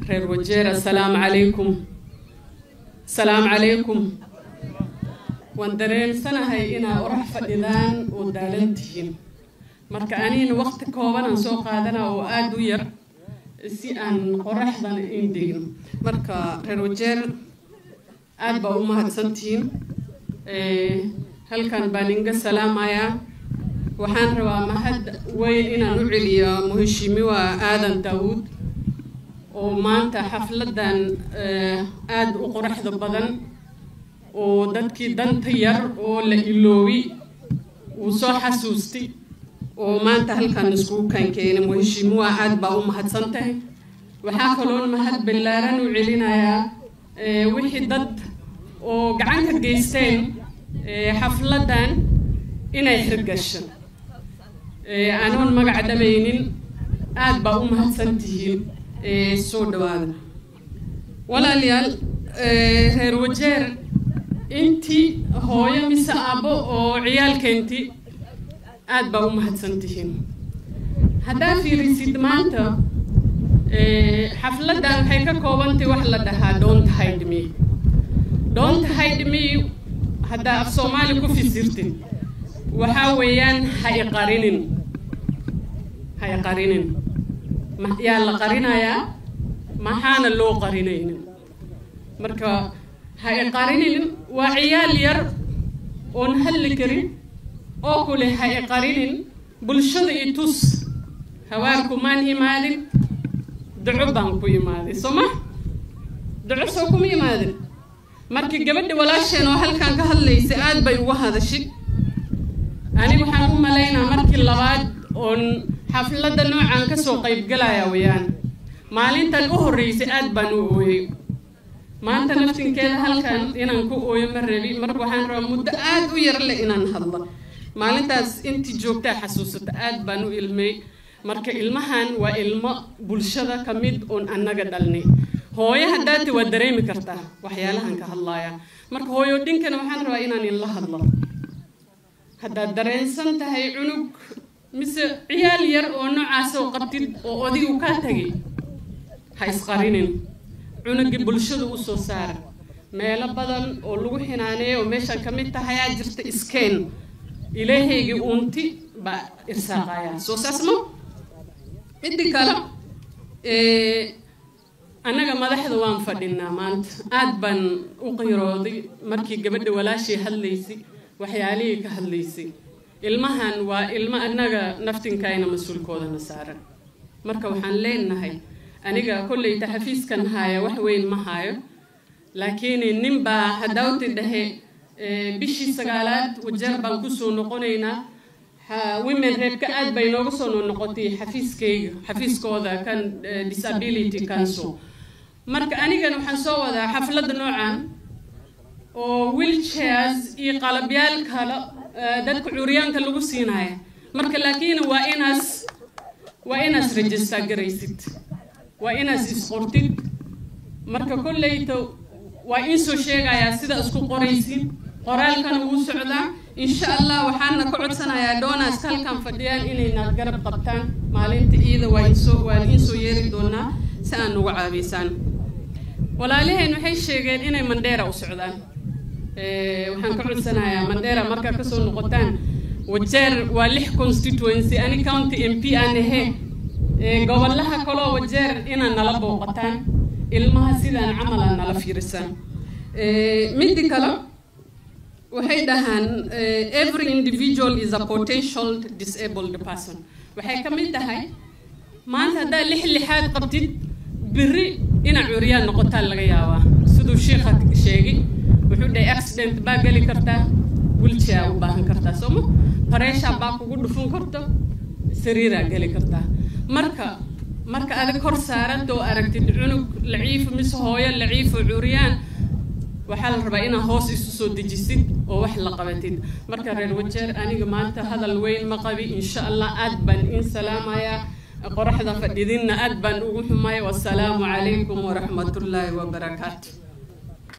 reer Wajeer السلام عليكم waan dareensanahay inaa orax fadhidaan oo daalantihiin marka aniina waqti kooban aan soo qaadanaa oo aad u yar si aan qoraxdan indhigno marka reer Wajeer aad baa u mahadsantihiin halkan baan inga salaamayaa waxaan rabaa mahad weyn inaan u celiyo muheshimiwa Aadan Daawud oo maanta xafladan aad u qoraxda badan oo dadkii danta yar oo la iloowi uu soo xasuustay oo maanta halkan isku kan keenay muheshimiwa aad baa u mahadsantahay waxa kaloo mahad ballaaran u celinayaa wixii dad oo gacan ka geysteen xafladan inay hirgasho anoon magac dhamaynin aad baa u mahadsantihiin soo dhawaada walaalayaal reer Wajeer inti hooyo mise aabo oo ciyaalkeenti aad baa u mahadsantihiin hadaa fiirisid maanta xafladan waxay ka koobantay wax la dhahaa don't hide me hadaa af Soomaali ku fisirtid waxa weeyaan hay qarinin yaa la qarinayaa maxaana loo qarinaynin marka hay qarinin waa ciyaal yar oon hadli karin oo kule hay qarinin bulshada itus hawaarku maan imaadin duco baan ku imaaday soma duco soo kuma imaadin markii gabadha walaasheen oo halkan ka hadlaysay aad bay uga hadashay anigu waxaan u malaynaa markii labaad oon xafladda noocan ka soo qayb galaya weeyaan maalintan u horeysay aad baan u ooyay maanta naftinkeeda halkan inaan ku ooyo ma rabi marka waxaan rabaa muddo aad u yar leh inaan hadlo maalintaas intii joogtaa xasuusata aad baan u ilmay marka ilmahan waa ilmo bulshada ka mid oon annaga dhalnay hooyo haddaati waa dareemi kartaa waxyaalahan ka hadlaya marka hooyo dhinkan waxaan rabaa inaan ila hadlo haddaad dareensan tahay cunug mise ciyaal yar oo noocaas oo qabtid oo odigu ka tagay ha isqarinin cunugii bulshada u soo saara meelo badan oo lagu xinaaneeyo oo meeshan ka mid tahay ayaa jirta iskeen ilaahaygii uunti baa irsaaqaya soo saasmo midii kale annaga madaxda waan fadhinaa maanta aad baan u qiirooday markii gabadha walaashii hadlaysay waxyaalihii ka hadlaysay ilmahan waa ilmo annaga naftinkayna mas-uulkoodana saaran marka waxaan leenahay aniga kollayta xafiiskan haya wax weyn ma hayo laakiin nin baa hadawti dhahe bishii 9aad Wajeer baan ku soo noqonaynaa women rep-ka aad bay nooga soo noqotay xafiiskooda kan disability council marka anigana waxaan soo wadaa xaflada noocan oo wheelchairs iyo qalabyaal kale dadka curyaanka lagu siinaya marka laakiin waa inaas register garaysid waa inaas isqortid marka kollayto waa in soo sheegaya sida isku qoraysid qoraalkan ugu socdaa insha Allah waxaana ka codsanayaa donors halkan fadhiyaan inay garab qabtaan maalinta ciida waa in soo yeeri doonaa si aan ugu caawiyaan walaalaheen waxay sheegeen inay Mandera u socdaan waxaan ka codsanayaa Mandera marka ka soo noqotaan Wajeer waa 6 constituency ani county MP aan ahay gobolaha kale Wajeer inaan nala booqataan ilmaha sidaan camal nala fiirsan midii kale waxay dhahaan every individual is a potential disabled person waxay ka mid tahay maanta hadaa lixaad qabtid biri ina curyaan noqotaan laga yaabaa sidoo sheekha sheegay wuxuu dhahay accident baa gali kartaa wheelchair u baahan kartaa soo pressure baa kugu dhufan karto sariira gali kartaa marka aad kor saarantoo aragtid cunug laciif mise hooyo laciif curyaan waxa la rabaa inaa hoos isu soo dejisid oo wax la qabatid marka reer Wajeer aniga maanta hadal weyn ma qabi insha Allah aad baan in salaamaya qoraxda fadhidina aad baan ugu xumaay wassalaamu calaykum wa rahmatullaahi wa barakaatuh